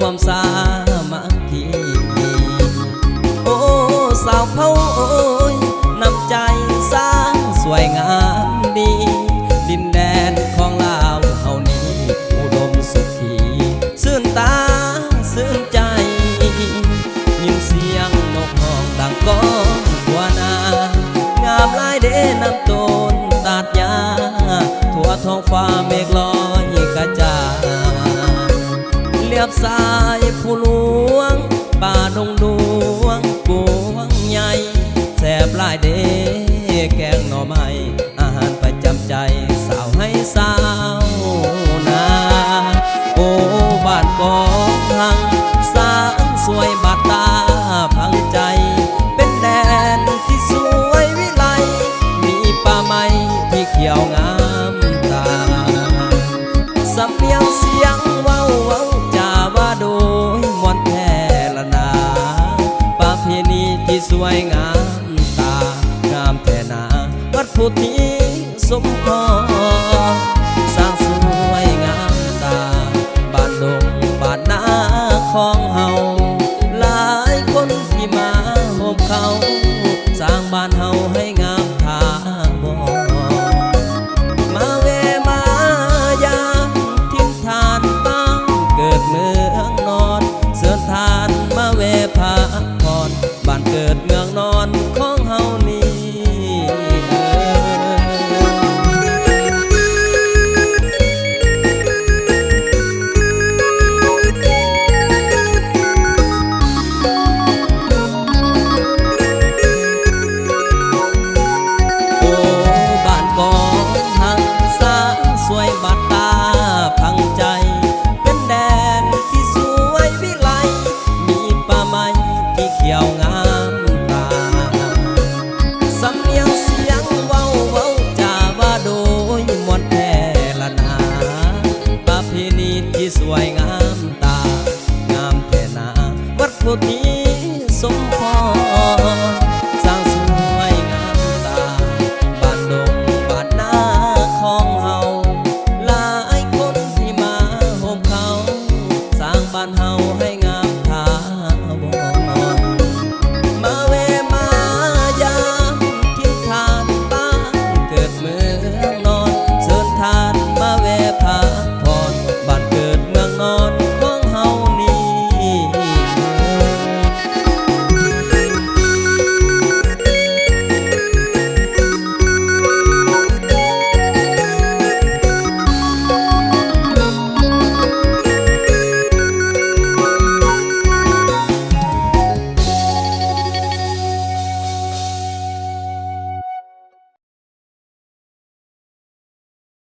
ความสามัคคีโอ้สาวเผาโอ้ยน้ำใจสร้างสวยงามดีดินแดนของลาวเฮานี้อุดมสุขีซื่นตาซื่นใจยินเสียงนกห้องดังก้องทั่วหน้างามลายเด่นน้ำต้นตัดยาทั่วท้องฟ้าเมฆลอยกระจายเลียบสายผู้หลวงป่าดงดวงกวงใหญ่แสบลายเดแกงหน่อไม้อาหารประจำใจสาวให้สาวนาโอ้บ้านกองหังสางสวยบาดตาพังใจเป็นแดนที่สวยวิไลมีป่าไม้ที่เขียวงามตาสำเนียงเสียงเว้าเว้าจาว่าโดยมวนแท้ละนาประเพณีที่สวยงามตางามแท้นาวัดพุทธิสมพรสร้างสวยงามตาบ้านดงบ้านนาของเฮาหลายคนที่มาโฮมเขาสร้างบ้านเฮาให้งามทาบมาเวมายามทิ้งทานบ้านเกิดเมืองนอนเสื่อทานมาเวพักผ่อนบ้านเกิดเมืองนอนของเฮานี้สวยงามตางามแท่นาวัดพุทธิสมพร